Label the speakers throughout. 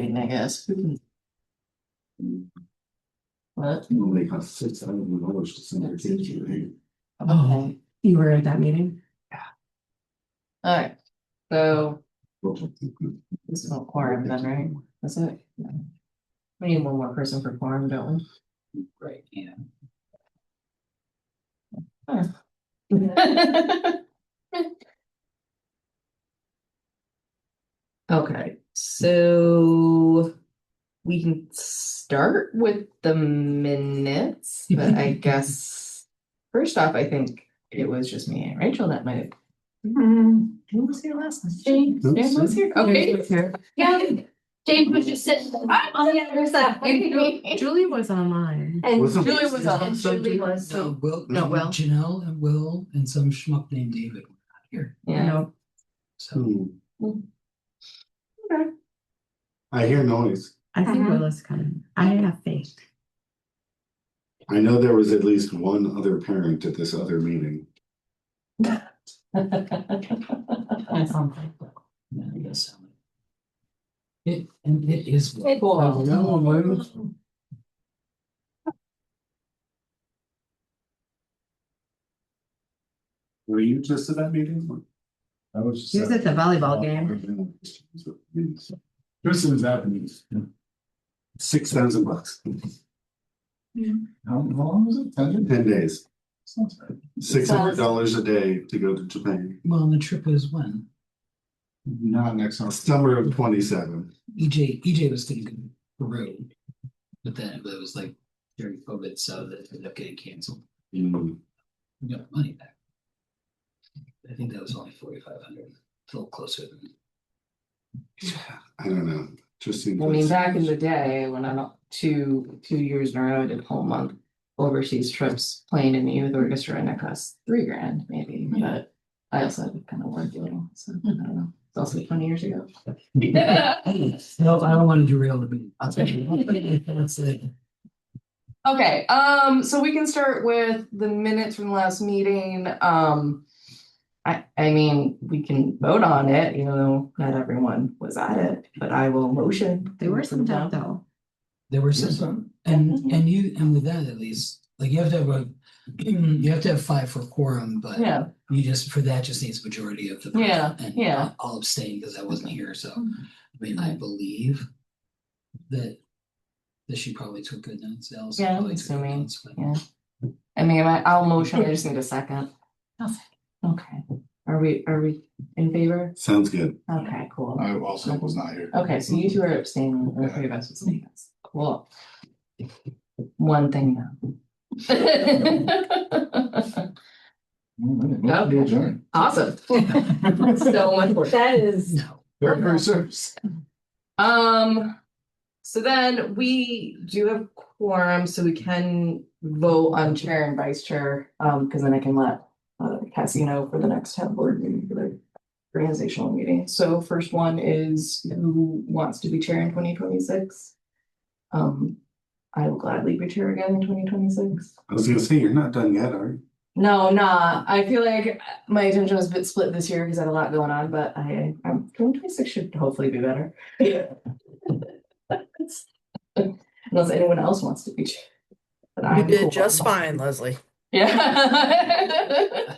Speaker 1: I guess. What?
Speaker 2: Normally costs $6,000 to send their kids to the.
Speaker 1: Okay.
Speaker 3: You were at that meeting?
Speaker 1: Alright, so this is not quorum then, right? That's it? We need one more person for quorum, don't we?
Speaker 4: Right, yeah.
Speaker 1: Okay, so we can start with the minutes, but I guess first off, I think it was just me and Rachel that might have. Who was here last night? James. James was here. Okay.
Speaker 5: Yeah, James was just sitting on the other side.
Speaker 3: Julie was online.
Speaker 5: And
Speaker 2: Wasn't-
Speaker 5: Julie was on, and Julie was,
Speaker 4: So
Speaker 5: so.
Speaker 4: Will,
Speaker 1: No, Will.
Speaker 4: Janelle and Will and some schmuck named David were not here.
Speaker 1: Yeah.
Speaker 3: No,
Speaker 4: So
Speaker 1: Okay.
Speaker 2: I hear noise.
Speaker 3: I think Willa's coming. I have faith.
Speaker 2: I know there was at least one other parent at this other meeting.
Speaker 3: That's on Facebook.
Speaker 4: yeah, I guess so. It is.
Speaker 1: Cool.
Speaker 2: Were you just at that meeting?
Speaker 6: I was just.
Speaker 3: He was at the volleyball game.
Speaker 6: Tristan was at the meeting.
Speaker 2: $6,000.
Speaker 6: How long was it? 10 days?
Speaker 2: 10 days.
Speaker 6: Sounds right.
Speaker 2: $600 a day to go to Japan.
Speaker 4: Well, and the trip was when
Speaker 6: Not next summer.
Speaker 2: Summer of 27.
Speaker 4: EJ was thinking Peru, but then it was like during COVID, so that ended up getting canceled.
Speaker 2: Mm.
Speaker 4: We got money back. I think that was only 4,500, a little closer than.
Speaker 2: I don't know. Just seems
Speaker 1: I mean, back in the day, when I don't, two years in a row, I did a whole month overseas trips playing in the youth orchestra, and it cost $3,000 maybe, but I also had kind of work doing, so I don't know. It's also 20 years ago.
Speaker 4: No, I don't want to derail the meeting. I'll tell you. That's it.
Speaker 1: Okay, so we can start with the minutes from the last meeting. I mean, we can vote on it, even though not everyone was at it, but I will motion.
Speaker 3: They were some doubt though.
Speaker 4: There were some, and with that at least, like you have to have 5 for quorum, but
Speaker 1: Yeah,
Speaker 4: you just, for that just needs a majority of the.
Speaker 1: Yeah,
Speaker 4: and
Speaker 1: yeah.
Speaker 4: I'll abstain because I wasn't here, so, I mean, I believe that she probably took good notes, Alice
Speaker 1: Yeah,
Speaker 4: probably
Speaker 1: I'm
Speaker 4: took good
Speaker 1: assuming,
Speaker 4: notes, but-
Speaker 1: yeah. I mean, I'll motion, I just need a second. Okay, are we in favor?
Speaker 2: Sounds good.
Speaker 1: Okay, cool.
Speaker 6: I also was not here.
Speaker 1: Okay, so you two are abstaining, and the three of us abstaining. Cool. One thing now. Okay. Awesome. So much work.
Speaker 5: That is.
Speaker 4: No,
Speaker 6: Very service.
Speaker 1: So then we do have quorum, so we can vote on chair and vice chair, because then I can let Cassie know for the next town board meeting for the organizational meeting. So first one is who wants to be chair in 2026. I will gladly be chair again in 2026.
Speaker 2: I was gonna say, you're not done yet, are you?
Speaker 1: No, nah. I feel like my attention was a bit split this year because I had a lot going on, but I'm 2026 should hopefully be better. Unless anyone else wants to be chair. But
Speaker 7: You
Speaker 1: I'm
Speaker 7: did
Speaker 1: cool.
Speaker 7: just fine, Leslie.
Speaker 1: Yeah.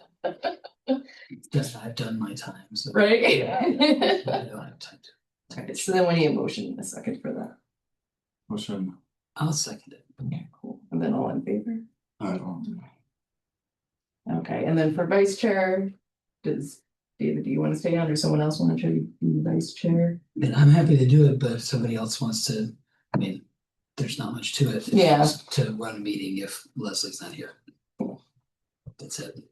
Speaker 4: just I've done my time, so.
Speaker 1: Right?
Speaker 4: I don't have time to.
Speaker 1: Okay, so then we need a motion in a second for that.
Speaker 6: Motion.
Speaker 4: I'll second it.
Speaker 1: Okay, cool. And then all in favor?
Speaker 2: Uh,
Speaker 1: Okay, and then for vice chair, David, do you want to stay on or someone else want to be vice chair?
Speaker 4: And I'm happy to do it, but if somebody else wants to, I mean, there's not much to it. It's
Speaker 1: Yeah.
Speaker 4: just to run a meeting if Leslie's not here. That's it.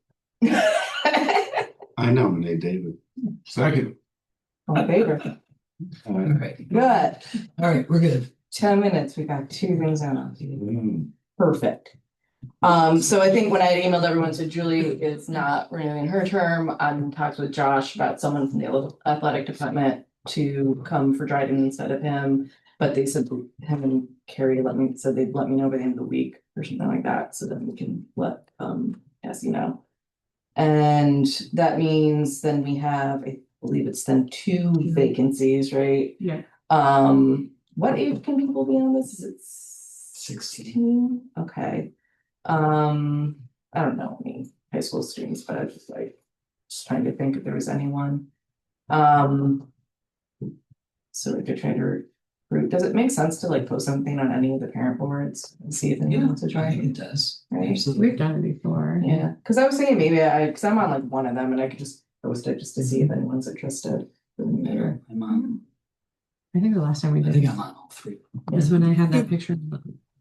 Speaker 2: I nominate David.
Speaker 6: Second.
Speaker 1: All in favor?
Speaker 4: All right.
Speaker 1: Good.
Speaker 4: All right, we're good.
Speaker 1: 10 minutes, we got 2 things on.
Speaker 2: Mm.
Speaker 1: Perfect. So I think when I had emailed everyone, so Julie is not renewing her term. I'm talked with Josh about someone from the athletic department to come for Dryden instead of him. But they said him and Carrie said they'd let me know by the end of the week or something like that, so then we can let Cassie know. And that means then we have, I believe it's then 2 vacancies, right?
Speaker 3: Yeah.
Speaker 1: What age can people be on this? Is it
Speaker 4: 16.
Speaker 1: 16? Okay. I don't know any high school students, but I was just trying to think if there was anyone. So we could try to recruit. Does it make sense to like post something on any of the parent boards and see if anyone
Speaker 4: Yeah,
Speaker 1: wants to
Speaker 4: I
Speaker 1: try?
Speaker 4: think it does.
Speaker 1: Right.
Speaker 4: Absolutely.
Speaker 3: We've done it before.
Speaker 1: Yeah, because I was thinking maybe because I'm on like one of them and I could just post it just to see if anyone's interested. For the new
Speaker 4: Yeah,
Speaker 1: year.
Speaker 4: I'm on.
Speaker 3: I think the last time we
Speaker 4: I
Speaker 3: did
Speaker 4: think
Speaker 3: it
Speaker 4: I'm on all three.
Speaker 3: was when I had that picture.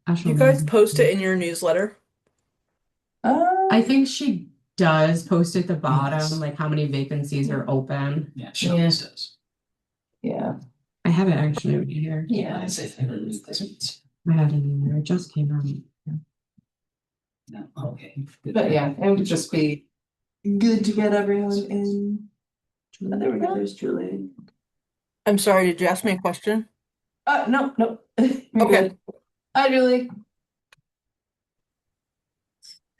Speaker 3: of
Speaker 7: You guys post it in your newsletter?
Speaker 3: I think she does post at the bottom,
Speaker 4: Yes.
Speaker 3: like how many vacancies are open.
Speaker 4: Yeah, she always does.
Speaker 1: Yeah.
Speaker 3: I have it actually over here.
Speaker 1: Yeah.
Speaker 4: I say I heard this means.
Speaker 3: I had it in there. It just came out.
Speaker 4: No, okay. Good.
Speaker 1: But yeah, it would just be good to get everyone in. Oh, there we go. There's Julie.
Speaker 7: I'm sorry, did you ask me a question?
Speaker 1: No, no. You're
Speaker 7: Okay.
Speaker 1: good. Hi, Julie.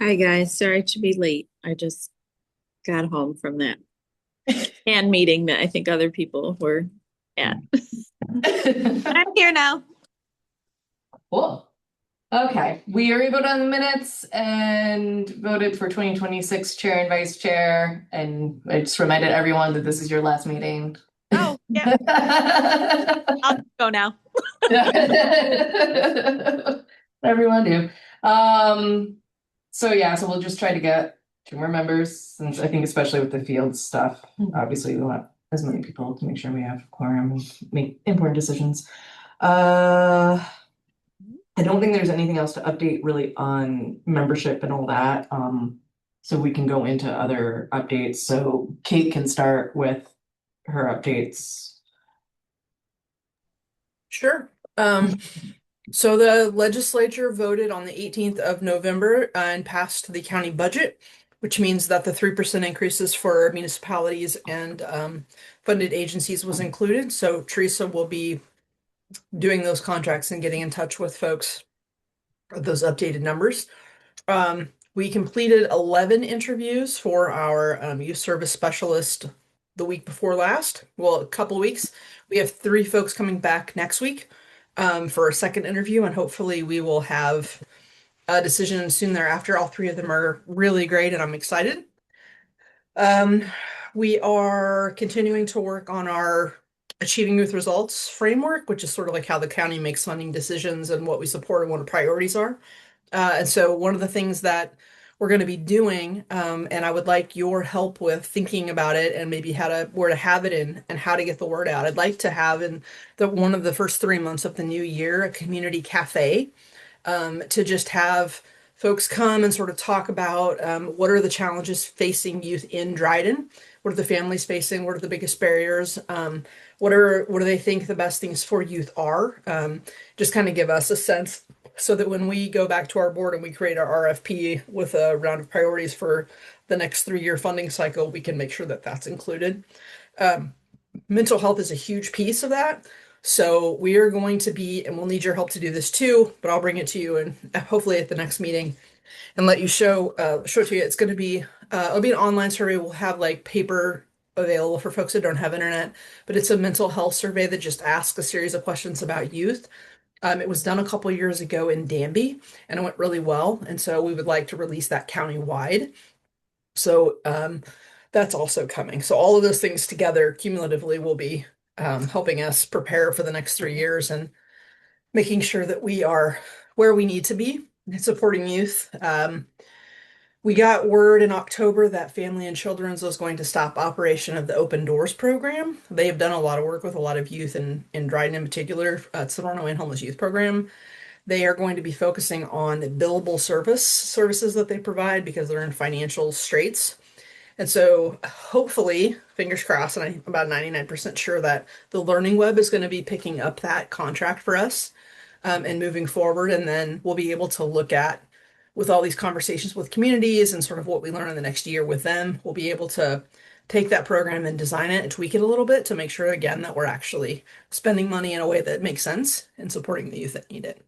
Speaker 8: Hi, guys. Sorry to be late. I just got home from that hand meeting that I think other people were at. I'm here now.
Speaker 1: Cool. Okay, we already voted on the minutes and voted for 2026 chair and vice chair. And I just reminded everyone that this is your last meeting.
Speaker 8: Oh, yeah. I'll go now.
Speaker 1: Everyone do. So yeah, so we'll just try to get 2 more members, since I think especially with the field stuff, obviously we want as many people to make sure we have quorum and make important decisions. I don't think there's anything else to update really on membership and all that. So we can go into other updates. So Kate can start with her updates.
Speaker 7: Sure. So the legislature voted on the 18th of November and passed the county budget, which means that the 3% increases for municipalities and funded agencies was included. So Teresa will be doing those contracts and getting in touch with folks for those updated numbers. We completed 11 interviews for our youth service specialist the week before last. Well, a couple weeks. We have 3 folks coming back next week for a second interview, and hopefully we will have a decision soon thereafter. All 3 of them are really great, and I'm excited. We are continuing to work on our Achieving Youth Results framework, which is sort of like how the county makes funding decisions and what we support and what our priorities are. And so one of the things that we're going to be doing, and I would like your help with thinking about it and maybe where to have it in and how to get the word out. I'd like to have in one of the first 3 months of the new year, a community cafe, to just have folks come and sort of talk about what are the challenges facing youth in Dryden? What are the families facing? What are the biggest barriers? What do they think the best things for youth are? Just kind of give us a sense so that when we go back to our board and we create our RFP with a round of priorities for the next 3-year funding cycle, we can make sure that that's included. Mental health is a huge piece of that. So we are going to be, and we'll need your help to do this too, but I'll bring it to you and hopefully at the next meeting and let you show it to you. It's going to be, it'll be an online survey. We'll have like paper available for folks that don't have internet, but it's a mental health survey that just asks a series of questions about youth. It was done a couple years ago in Danby and it went really well. And so we would like to release that county-wide. So that's also coming. So all of those things together cumulatively will be helping us prepare for the next 3 years and making sure that we are where we need to be supporting youth. We got word in October that Family and Children's was going to stop operation of the Open Doors program. They have done a lot of work with a lot of youth in Dryden in particular. It's the Runaway and Homeless Youth Program. They are going to be focusing on billable services that they provide because they're in financial straits. And so hopefully, fingers crossed, and I'm about 99% sure that the Learning Web is going to be picking up that contract for us and moving forward. And then we'll be able to look at, with all these conversations with communities and sort of what we learn in the next year with them, we'll be able to take that program and design it and tweak it a little bit to make sure, again, that we're actually spending money in a way that makes sense and supporting the youth that need it.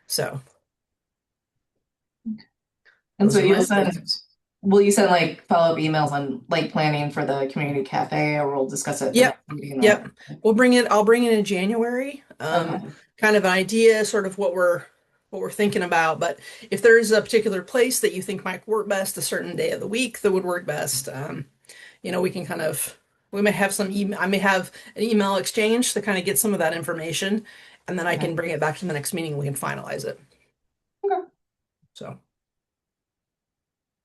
Speaker 7: So.
Speaker 1: And so
Speaker 4: Those are
Speaker 1: you'll
Speaker 4: my
Speaker 1: send,
Speaker 4: things.
Speaker 1: will you send like follow-up emails on like planning for the community cafe, or we'll discuss it? at the
Speaker 7: Yep,
Speaker 1: next meeting, or-
Speaker 7: yep. I'll bring it in January.
Speaker 1: Okay.
Speaker 7: Kind of an idea, sort of what we're thinking about. But if there's a particular place that you think might work best, a certain day of the week that would work best, we can kind of, we may have some email, I may have an email exchange to kind of get some of that information, and then I can bring it back to the next meeting and we can finalize it.
Speaker 1: Okay.
Speaker 7: So.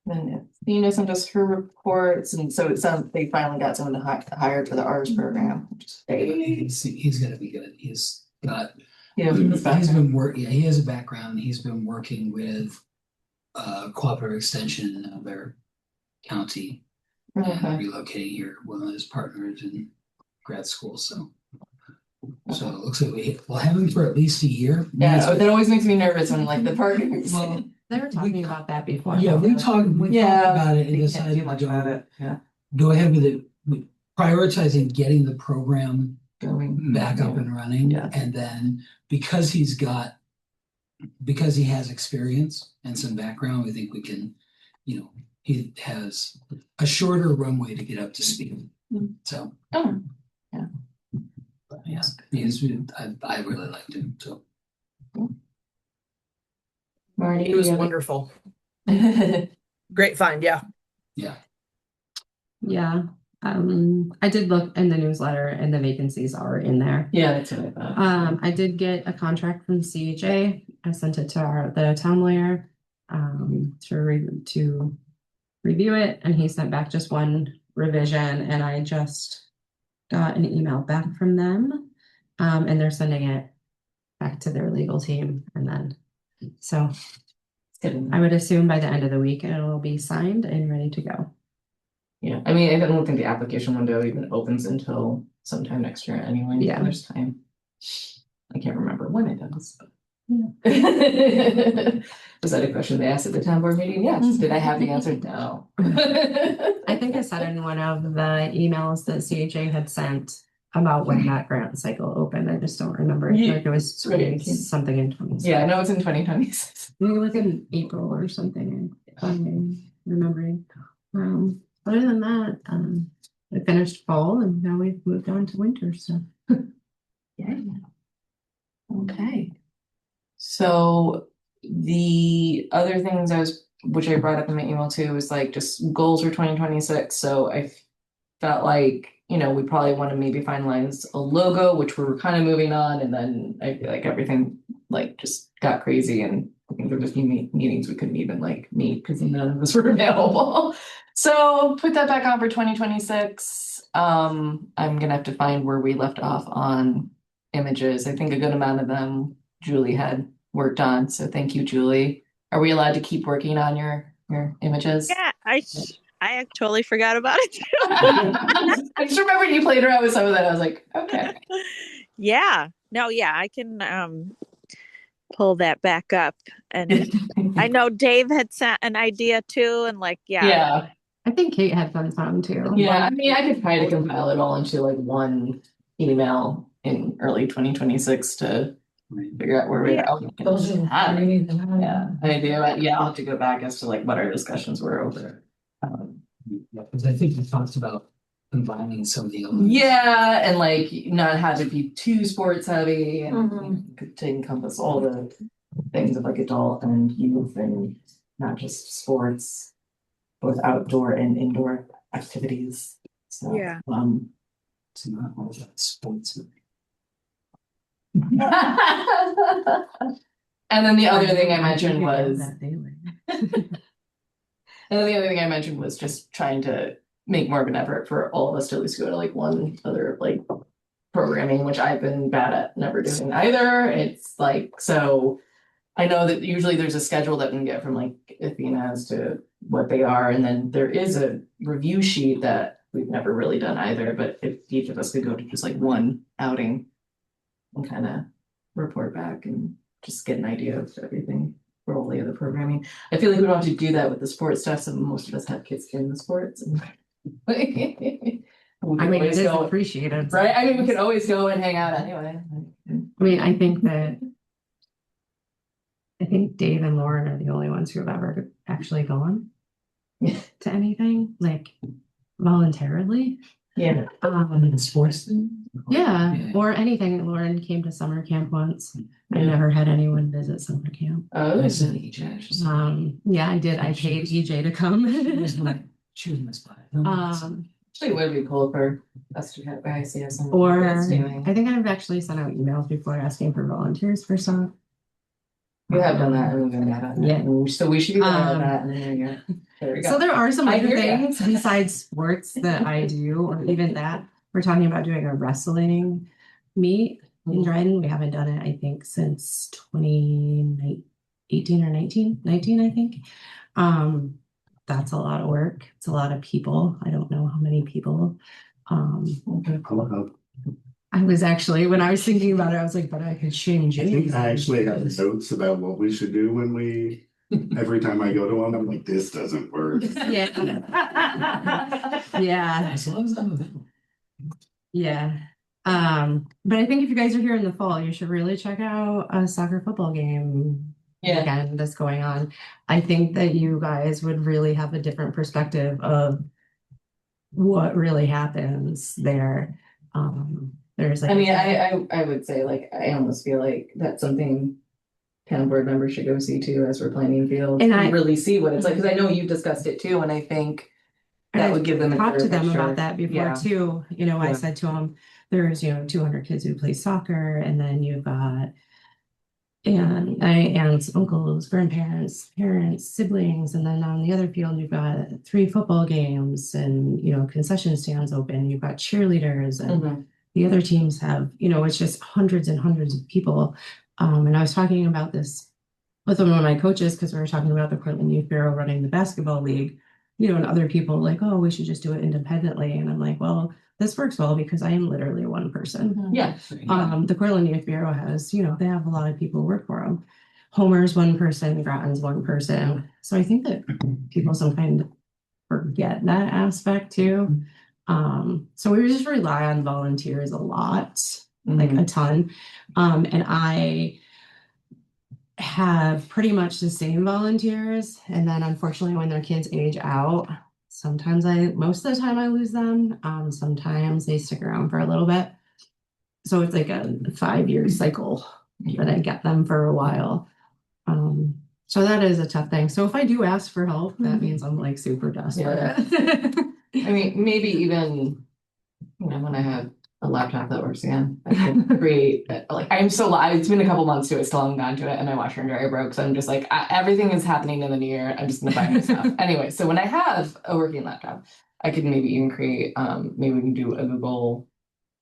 Speaker 1: Then Athena sent us her reports, and so it sounds like they finally got someone to hire for the RS program, which is great.
Speaker 4: He's gonna be good. He's got,
Speaker 1: Yeah,
Speaker 4: he's been working, he has a background. He's been working with cooperative extension in another county and
Speaker 1: okay.
Speaker 4: relocating here, one of his partners in grad school, so it looks like we'll have him for at least a year.
Speaker 1: Yeah, that always makes me nervous when like the partners.
Speaker 4: Well,
Speaker 3: They were talking about that before.
Speaker 4: yeah, we talked about it and
Speaker 1: They can't
Speaker 4: decided
Speaker 1: do much
Speaker 4: to
Speaker 1: about it. Yeah.
Speaker 4: go ahead with it, with prioritizing getting the program
Speaker 1: Going
Speaker 4: back up and running.
Speaker 1: Yeah.
Speaker 4: And then because he has experience and some background, we think we can, he has a shorter runway to get up to speed. So.
Speaker 1: Oh, yeah.
Speaker 4: But yeah, I really liked him, so.
Speaker 1: Marty,
Speaker 7: It was
Speaker 1: you have-
Speaker 7: wonderful. Great find, yeah.
Speaker 4: Yeah.
Speaker 3: Yeah. I did look in the newsletter and the vacancies are in there.
Speaker 1: Yeah, that's what I thought.
Speaker 3: I did get a contract from CHA. I sent it to the town lawyer to review it, and he sent back just one revision, and I just got an email back from them, and they're sending it back to their legal team, and then so I would assume by the end of the week it'll be signed and ready to go.
Speaker 1: Yeah, I mean, I don't think the application window even opens until sometime next year anyway.
Speaker 3: Yeah.
Speaker 1: There's time. I can't remember when it does. But... Yeah. Was that a question they asked at the town board meeting? Yes. Did I have the answer? No.
Speaker 3: I think I said in one of the emails that CHA had sent about when that grant cycle opened. I just don't remember. I feel like it was something in 20.
Speaker 1: Yeah, I know it's in 2026.
Speaker 3: Maybe like in April or something. I'm remembering. Other than that, I finished fall and now we've moved on to winter. So
Speaker 1: Yeah. Okay. So the other things which I brought up in my email too, was like just goals for 2026. So I felt like, we probably want to maybe finalize a logo, which we're kind of moving on. And then I feel like everything like just got crazy, and I think there was a few meetings we couldn't even like meet because none of us were available. So put that back on for 2026. I'm gonna have to find where we left off on images. I think a good amount of them Julie had worked on. So thank you, Julie. Are we allowed to keep working on your images?
Speaker 8: Yeah, I totally forgot about it.
Speaker 1: I just remembered you played around with some of that. I was like, okay.
Speaker 8: Yeah. No, yeah, I can pull that back up. And I know Dave had sent an idea too, and
Speaker 1: Yeah.
Speaker 3: I think Kate had fun too.
Speaker 1: Yeah. I mean, I could try to compile it all into like one email in early 2026 to figure out where we're at. Yeah, I do. Yeah, I'll have to go back as to like what our discussions were over.
Speaker 4: Because I think we talked about combining some of the elements.
Speaker 1: Yeah, and like not have it be too sports heavy, and to encompass all the things of like adult and youth, and not just sports, both outdoor and indoor activities. So,
Speaker 8: Yeah.
Speaker 4: It's not all that sports.
Speaker 1: And then the other thing I mentioned was just trying to make more of an effort for all of us to at least go to like one other like programming, which I've been bad at never doing either. It's like, so I know that usually there's a schedule that we can get from like Athena as to what they are, and then there is a review sheet that we've never really done either, but if each of us could go to just like one outing and kind of report back and just get an idea of everything for all the other programming. I feel like we don't have to do that with the sports stuff, so most of us have kids in the sports. And
Speaker 3: it is appreciated.
Speaker 1: right? I mean, we could always go and hang out anyway.
Speaker 3: I mean, I think Dave and Lauren are the only ones who have ever actually gone. to anything, like voluntarily.
Speaker 1: Yeah.
Speaker 4: In sports thing?
Speaker 3: Yeah, or anything. Lauren came to summer camp once. I never had anyone visit summer camp.
Speaker 1: Oh,
Speaker 4: I said EJ.
Speaker 3: Yeah, I did. I paid EJ to come.
Speaker 4: She was my spot.
Speaker 1: actually, it would be cool for us to have ICS and
Speaker 3: Or
Speaker 1: kids doing.
Speaker 3: I think I've actually sent out emails before asking for volunteers for some.
Speaker 1: You have done that, and we've been at it.
Speaker 3: Yeah.
Speaker 1: And so we should be doing
Speaker 3: Um,
Speaker 1: that in the new year. There we go.
Speaker 3: So there are some
Speaker 1: I
Speaker 3: other
Speaker 1: hear ya.
Speaker 3: things besides sports that I do, or even that. We're talking about doing a wrestling meet in
Speaker 1: Mhm.
Speaker 3: Dryden. We haven't done it, I think, since 2018 or 19, I think. That's a lot of work. It's a lot of people. I don't know how many people. I was actually, when I was thinking about it, I was like, but I could change
Speaker 2: I
Speaker 3: it.
Speaker 2: think I actually have notes about what we should do when we, every time I go to one, I'm like, this doesn't work.
Speaker 3: Yeah. Yeah.
Speaker 4: As long as I'm available.
Speaker 3: Yeah. But I think if you guys are here in the fall, you should really check out a soccer football game
Speaker 1: Yeah.
Speaker 3: again that's going on. I think that you guys would really have a different perspective of what really happens there. There's like
Speaker 1: I mean, I would say, like, I almost feel like that's something town board members should go see too as we're planning fields
Speaker 3: And
Speaker 1: and
Speaker 3: I-
Speaker 1: really see what it's like, because I know you've discussed it too, and I think
Speaker 3: And
Speaker 1: that
Speaker 3: I've
Speaker 1: would give them a
Speaker 3: talked to
Speaker 1: clearer
Speaker 3: them
Speaker 1: picture.
Speaker 3: about that before
Speaker 1: Yeah.
Speaker 3: too. You know, I
Speaker 1: Yeah.
Speaker 3: said to them, there's, 200 kids who play soccer, and then you've got aunts, uncles, grandparents, parents, siblings, and then on the other field you've got 3 football games and concession stands open. You've got cheerleaders, and
Speaker 1: Mhm.
Speaker 3: the other teams have, it's just hundreds and hundreds of people. And I was talking about this with one of my coaches because we were talking about the Portland Youth Bureau running the basketball league, and other people like, oh, we should just do it independently. And I'm like, well, this works well because I am literally one person.
Speaker 1: Yeah.
Speaker 3: The Portland Youth Bureau has, they have a lot of people who work for them. Homer's one person, Grattan's one person. So I think that people sometimes forget that aspect too. So we just rely on volunteers a lot, like a ton. And I have pretty much the same volunteers. And then unfortunately, when their kids age out, most of the time I lose them. Sometimes they stick around for a little bit. So it's like a 5-year cycle that I get them for a while. So that is a tough thing. So if I do ask for help, that means I'm like super desperate.
Speaker 1: I mean, maybe even, when I have a laptop that works again, I can create, it's been a couple months too, I still haven't gotten to it, and my washer and dryer broke, so I'm just like, everything is happening in the new year, I'm just gonna buy new stuff. Anyway, so when I have a working laptop, I could maybe even create, maybe we can do a Google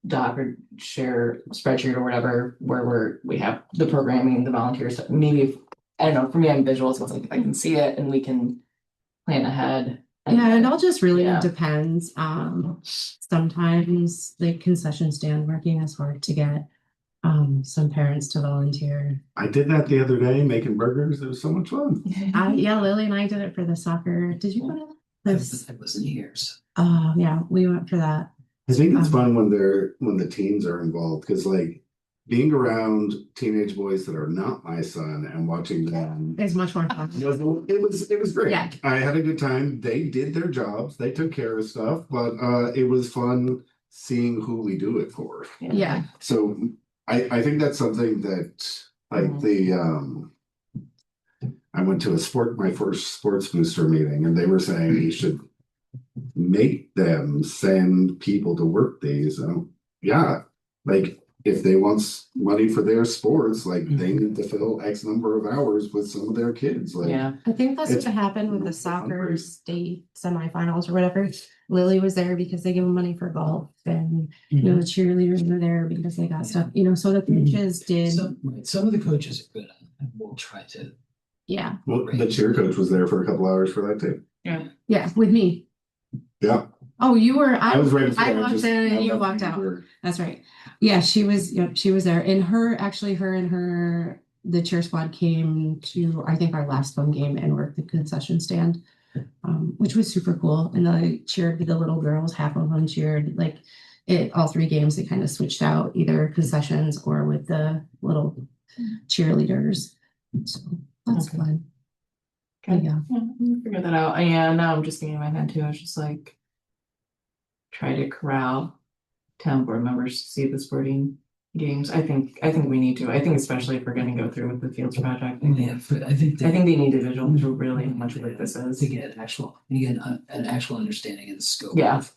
Speaker 1: Doc or share spreadsheet or whatever, where we have the programming, the volunteers, maybe if, I don't know, for me, I'm visual, so it's like, if I can see it and we can plan ahead.
Speaker 3: Yeah, it all just really
Speaker 1: Yeah.
Speaker 3: depends. Sometimes the concession stand working is hard to get some parents to volunteer.
Speaker 2: I did that the other day, making burgers. It was so much fun.
Speaker 3: Yeah, Lily and I did it for the soccer. Did you go to this?
Speaker 4: I wasn't here, so.
Speaker 3: Yeah, we went for that.
Speaker 2: I think it's fun when the teens are involved, because like being around teenage boys that are not my son and watching them.
Speaker 3: It's much more fun.
Speaker 2: It was great.
Speaker 3: Yeah.
Speaker 2: I had a good time. They did their jobs. They took care of stuff, but it was fun seeing who we do it for.
Speaker 3: Yeah.
Speaker 2: So I think that's something that like I went to my first sports booster meeting, and they were saying you should make them send people to work these. Yeah, like if they want money for their sports, like they need to fill X number of hours with some of their kids. Like,
Speaker 1: Yeah.
Speaker 3: I think that's what happened with the soccer state semifinals or whatever. Lily was there because they give them money for golf, and the cheerleaders were there because they got stuff. So the coaches did.
Speaker 4: Some of the coaches are good, and we'll try to.
Speaker 3: Yeah.
Speaker 2: well, the cheer coach was there for a couple hours for that too.
Speaker 3: Yeah, with me.
Speaker 2: Yeah.
Speaker 3: Oh, you were.
Speaker 2: I was right before.
Speaker 3: I walked in and you walked out. That's right. Yeah, she was. She was there, and her and the cheer squad came to, I think, our last home game and worked the concession stand, which was super cool. And they cheered the little girls. Half of them cheered like all 3 games. They kind of switched out either concessions or with the little cheerleaders. So that's fun.
Speaker 1: Okay.
Speaker 3: Yeah.
Speaker 1: We'll figure that out. Yeah, now I'm just thinking in my head too. I was just like, try to corral town board members to see the sporting games. I think we need to. I think especially if we're gonna go through with the Fields project.
Speaker 4: Yeah, but I think.
Speaker 1: I think they need to visual really how much work this is.
Speaker 4: To get an actual understanding of the scope.
Speaker 1: Yeah.
Speaker 4: Of,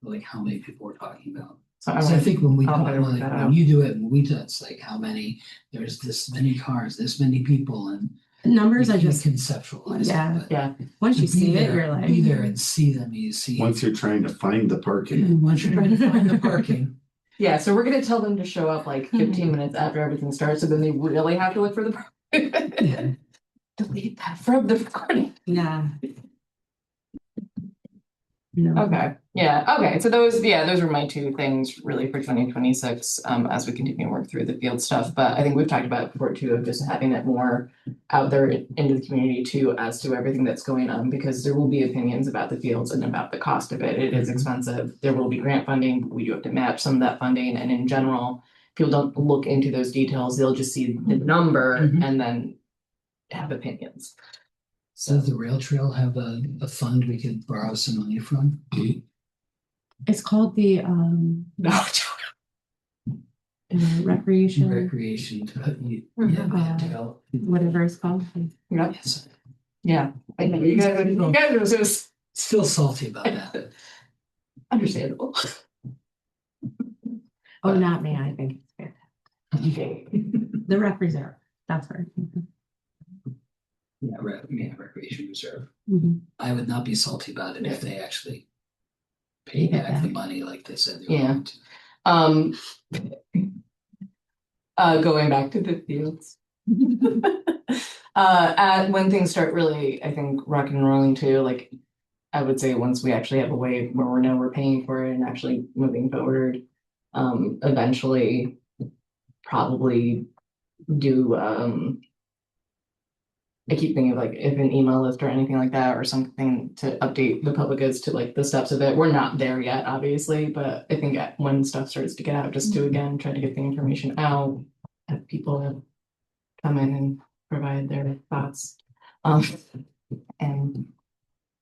Speaker 4: like how many people we're talking about.
Speaker 1: So
Speaker 4: So I think when we
Speaker 1: I'll
Speaker 4: talk,
Speaker 1: better work that out.
Speaker 4: when you do it, when we do it, it's like how many, there's this many cars, this many people, and
Speaker 3: Numbers
Speaker 4: you
Speaker 3: I
Speaker 4: can't
Speaker 3: just,
Speaker 4: conceptualize.
Speaker 3: Yeah.
Speaker 4: It, but
Speaker 1: Yeah.
Speaker 3: once
Speaker 4: to
Speaker 3: you
Speaker 4: be
Speaker 3: see it,
Speaker 4: there-
Speaker 3: you're like.
Speaker 4: be there and see them. You see
Speaker 2: Once you're trying to find the parking.
Speaker 4: once you're trying to find the parking.
Speaker 1: Yeah, so we're gonna tell them to show up like 15 minutes after everything starts, so then they really have to look for the.
Speaker 3: Yeah.
Speaker 1: Delete that from the recording.
Speaker 3: Yeah. No.
Speaker 1: Okay, yeah, okay, so those were my two things really for 2026, as we continue to work through the field stuff, but I think we've talked about it before too, of just having it more out there into the community too, as to everything that's going on, because there will be opinions about the fields and about the cost of it. It is expensive. There will be grant funding, but we do have to match some of that funding, and in general, people don't look into those details. They'll just see the number and then have opinions.
Speaker 4: So does the rail trail have a fund we could borrow some money from?
Speaker 3: It's called the
Speaker 1: No,
Speaker 3: recreation,
Speaker 4: Recreation.
Speaker 3: whatever it's called.
Speaker 1: Yep.
Speaker 4: Yes.
Speaker 1: Yeah, I know you guys are just
Speaker 4: Still salty about that.
Speaker 1: understandable.
Speaker 3: Oh, not me. I think it's fantastic. The rec reserve. That's where.
Speaker 4: Yeah, recreation reserve.
Speaker 3: Mhm.
Speaker 4: I would not be salty about it if they actually pay
Speaker 3: Pay it
Speaker 4: back the
Speaker 3: back.
Speaker 4: money like they said they were
Speaker 1: Yeah.
Speaker 4: going to.
Speaker 1: Going back to the fields. When things start really, I think, rocking and rolling too, like I would say once we actually have a way where we know we're paying for it and actually moving forward, eventually probably do I keep thinking of like if an email list or anything like that or something to update the public as to like the steps of it. We're not there yet, obviously, but I think when stuff starts to get out, just to again try to get the information out, have people come in and provide their thoughts, and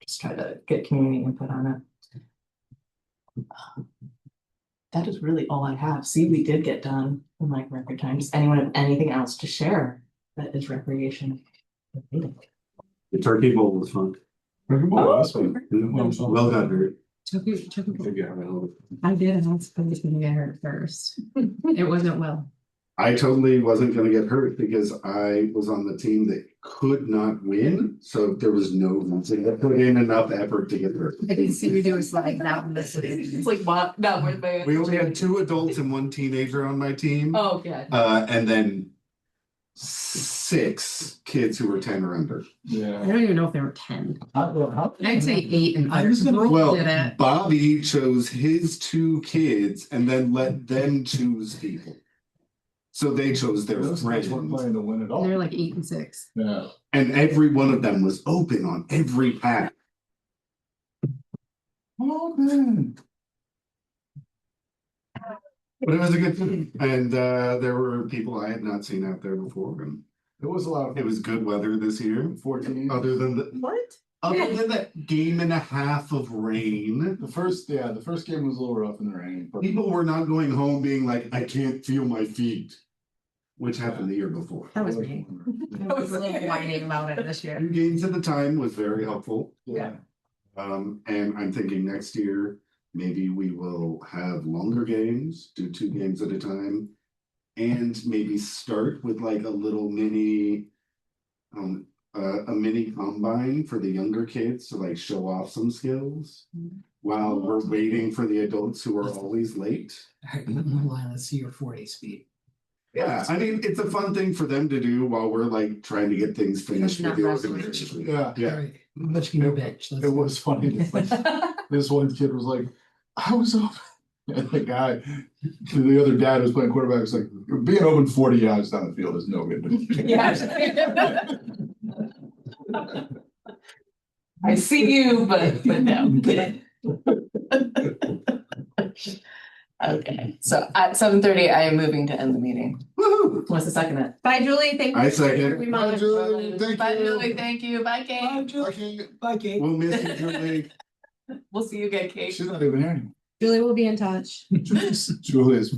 Speaker 1: just try to get community input on it. That is really all I have. See, we did get done in like record time. Does anyone have anything else to share that is recreation?
Speaker 2: The turkey bowl was fun.
Speaker 6: Oh, that's fun.
Speaker 2: Well got her.
Speaker 3: I did, and I was supposed to get hurt first. It wasn't well.
Speaker 2: I totally wasn't gonna get hurt because I was on the team that could not win, so there was no reason to put in enough effort to get hurt.
Speaker 3: I didn't see you do a slide now.
Speaker 1: It's like what? Not worth my.
Speaker 2: We only had 2 adults and 1 teenager on my team.
Speaker 1: Oh, yeah.
Speaker 2: And then 6 kids who were 10 or under.
Speaker 3: I
Speaker 6: Yeah.
Speaker 3: don't even know if there were 10. I'd say 8 and
Speaker 4: I was gonna-
Speaker 2: Well,
Speaker 3: did it.
Speaker 2: Bobby chose his 2 kids and then let them choose people. So they chose their
Speaker 6: Those guys weren't
Speaker 2: friends.
Speaker 6: playing to win at all.
Speaker 3: They're like 8 and 6.
Speaker 6: Yeah.
Speaker 2: And every one of them was open on every path.
Speaker 6: Oh, man.
Speaker 2: But it was a good team. And there were people I had not seen out there before. And
Speaker 6: It was a lot of
Speaker 2: it was good weather this year.
Speaker 6: 14.
Speaker 2: Other than
Speaker 1: What?
Speaker 2: that game and a half of rain.
Speaker 6: The first game was a little rough in the rain. But
Speaker 2: People were not going home being like, I can't feel my feet. Which happened the year before.
Speaker 3: That was me. I was a little whining about it this year.
Speaker 2: 2 games at a time was very helpful.
Speaker 6: Yeah.
Speaker 2: And I'm thinking next year, maybe we will have longer games, do 2 games at a time. And maybe start with like a little mini, a mini combine for the younger kids to like show off some skills. While we're waiting for the adults who are always late.
Speaker 4: All right, line, let's see your 40 speed.
Speaker 2: Yeah, I mean, it's a fun thing for them to do while we're like trying to get things finished with the
Speaker 3: Not
Speaker 2: organization.
Speaker 6: Yeah.
Speaker 2: Yeah.
Speaker 4: All right, how much can you bench?
Speaker 6: It was funny. This one kid was like, I was open. And the guy, the other dad who's playing quarterback was like, being open 40 yards down the field is no good.
Speaker 1: Yeah. I see you, but no. Okay, so at 7:30, I am moving to end the meeting.
Speaker 2: Woohoo! Woo!
Speaker 1: Wants to second it.
Speaker 3: Bye, Julie. Thank you.
Speaker 2: I second.
Speaker 3: very
Speaker 6: Bye,
Speaker 3: much.
Speaker 6: Julie. Thank
Speaker 1: Bye,
Speaker 6: you.
Speaker 1: Julie. Thank you. Bye, Kate.
Speaker 6: Okay,
Speaker 4: Bye, Kate.
Speaker 2: We'll miss you, Julie.
Speaker 1: We'll see you again, Kate.
Speaker 6: she's not even here anymore.
Speaker 3: Julie will be in touch.
Speaker 6: Julie is.